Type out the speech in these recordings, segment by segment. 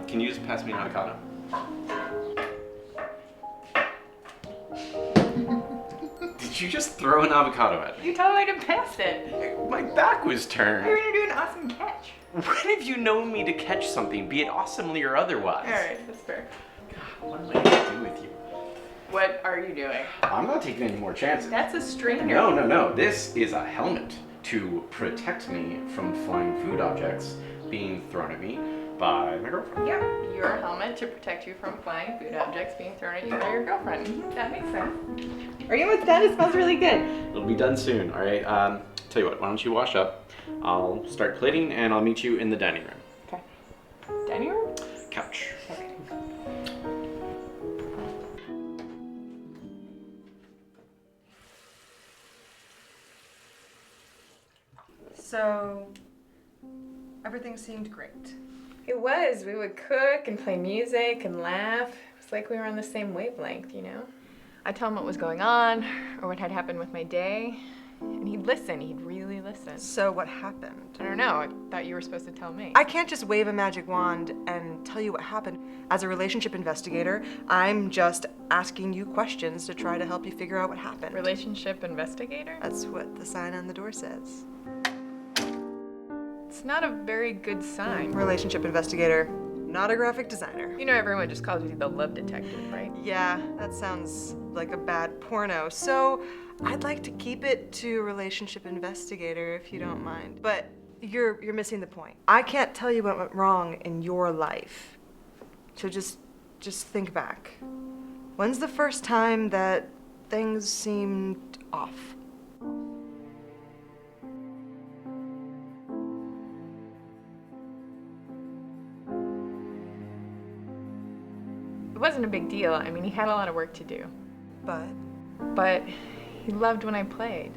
Can you just pass me an avocado? Did you just throw an avocado at me? You told me to pass it. My back was turned. You're gonna do an awesome catch. When have you known me to catch something, be it awesomely or otherwise? Alright, that's fair. God, what am I gonna do with you? What are you doing? I'm not taking any more chances. That's a strainer. No. This is a helmet to protect me from flying food objects being thrown at me by my girlfriend. Yep, your helmet to protect you from flying food objects being thrown at you by your girlfriend. That makes sense. Are you almost done? It smells really good. It'll be done soon, all right? Tell you what, why don't you wash up? I'll start plating and I'll meet you in the dining room. Okay. Dining room? Couch. Okay. So, everything seemed great. It was. We would cook and play music and laugh. It was like we were on the same wavelength, you know? I'd tell him what was going on or what had happened with my day, and he'd listen. He'd really listen. So what happened? I don't know. I thought you were supposed to tell me. I can't just wave a magic wand and tell you what happened. As a relationship investigator, I'm just asking you questions to try to help you figure out what happened. Relationship investigator? That's what the sign on the door says. It's not a very good sign. Relationship investigator, not a graphic designer. You know everyone just calls you the love detective, right? Yeah, that sounds like a bad porno. So I'd like to keep it to relationship investigator if you don't mind. But you're missing the point. I can't tell you what went wrong in your life. So just think back. When's the first time that things seemed off? It wasn't a big deal. I mean, he had a lot of work to do. But he loved when I played.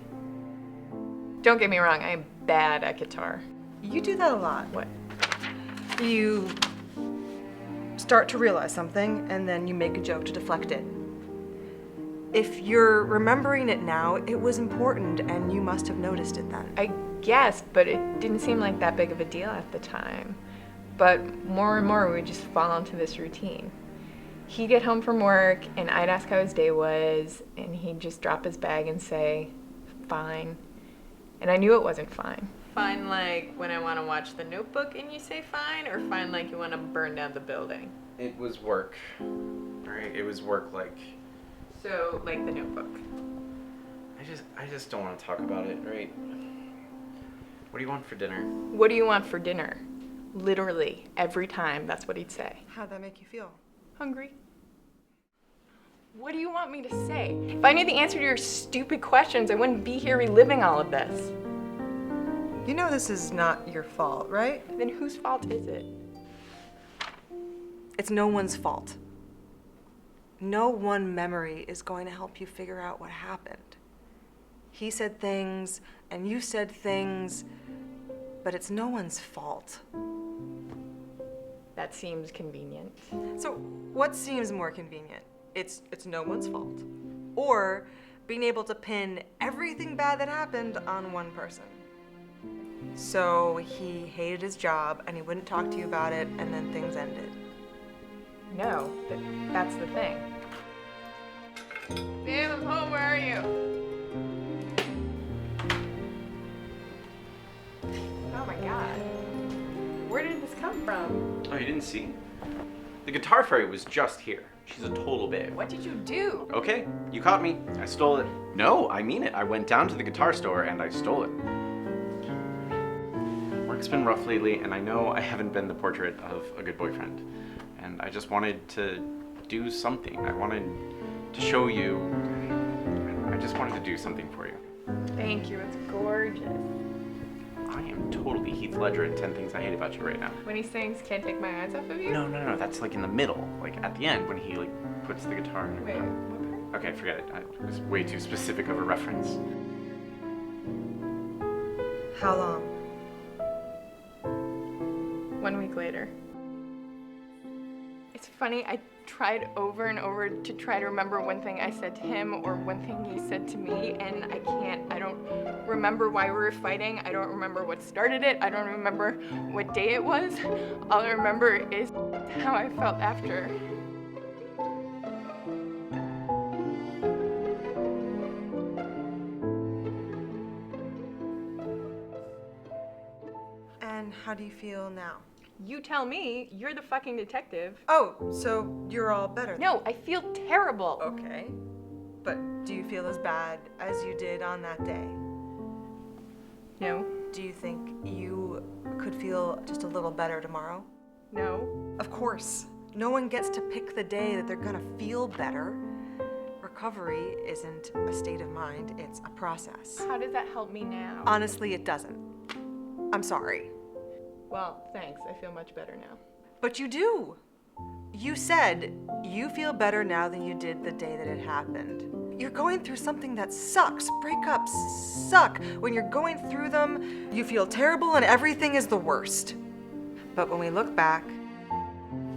Don't get me wrong, I am bad at guitar. You do that a lot. What? You start to realize something and then you make a joke to deflect it. If you're remembering it now, it was important and you must have noticed it then. I guess, but it didn't seem like that big of a deal at the time. But more and more, we would just fall into this routine. He'd get home from work and I'd ask how his day was, and he'd just drop his bag and say, fine. And I knew it wasn't fine. Fine like when I want to watch The Notebook and you say fine, or fine like you want to burn down the building? It was work, all right? It was work like... So, like The Notebook. I just don't want to talk about it, right? What do you want for dinner? What do you want for dinner? Literally, every time, that's what he'd say. How'd that make you feel? Hungry. What do you want me to say? If I knew the answer to your stupid questions, I wouldn't be here reliving all of this. You know this is not your fault, right? Then whose fault is it? It's no one's fault. No one memory is going to help you figure out what happened. He said things, and you said things, but it's no one's fault. That seems convenient. So what seems more convenient? It's no one's fault. Or being able to pin everything bad that happened on one person. So he hated his job and he wouldn't talk to you about it, and then things ended. No, that's the thing. Babe, I'm home. Where are you? Oh my god. Where did this come from? Oh, you didn't see? The guitar fairy was just here. She's a total babe. What did you do? Okay, you caught me. I stole it. No, I mean it. I went down to the guitar store and I stole it. Work's been rough lately, and I know I haven't been the portrait of a good boyfriend. And I just wanted to do something. I wanted to show you. I just wanted to do something for you. Thank you. It's gorgeous. I am totally Heath Ledger in 10 Things I Hate About You right now. When he sings Can't Take My Eyes Off of You? No, that's like in the middle, like at the end when he like puts the guitar in. Wait, what part? Okay, forget it. It was way too specific of a reference. How long? 1 week later. It's funny, I tried over and over to try to remember one thing I said to him or one thing he said to me, and I can't. I don't remember why we were fighting. I don't remember what started it. I don't remember what day it was. All I remember is how I felt after. And how do you feel now? You tell me, you're the fucking detective. Oh, so you're all better then? No, I feel terrible. Okay. But do you feel as bad as you did on that day? No, Do you think you could feel just a little better tomorrow? no. Of course. No one gets to pick the day that they're gonna feel better. Recovery isn't a state of mind, it's a process. How does that help me now? Honestly, it doesn't. I'm sorry. Well, thanks. I feel much better now. But you do. You said you feel better now than you did the day that it happened. You're going through something that sucks. Breakups suck. When you're going through them, you feel terrible and everything is the worst. But when we look back,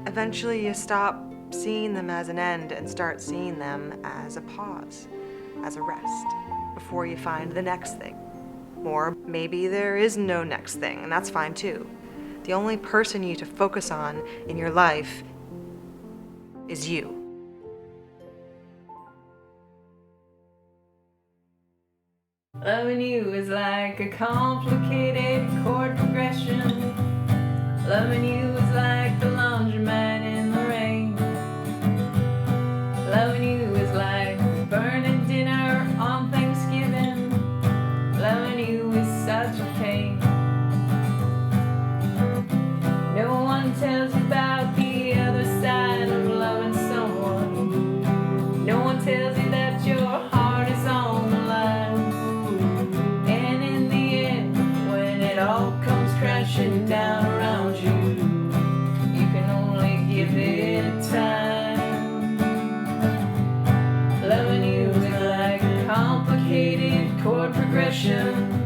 eventually you stop seeing them as an end and start seeing them as a pause, as a rest, before you find the next thing. Or maybe there is no next thing, and that's fine too. The only person you need to focus on in your life is you. Loving you is like a complicated chord progression. Loving you is like the laundromat in the rain. Loving you is like burning dinner on Thanksgiving. Loving you is such a pain. No one tells you about the other side of loving someone. No one tells you that your heart is on the line. And in the end, when it all comes crashing down around you, you can only give it time. Loving you is like a complicated chord progression.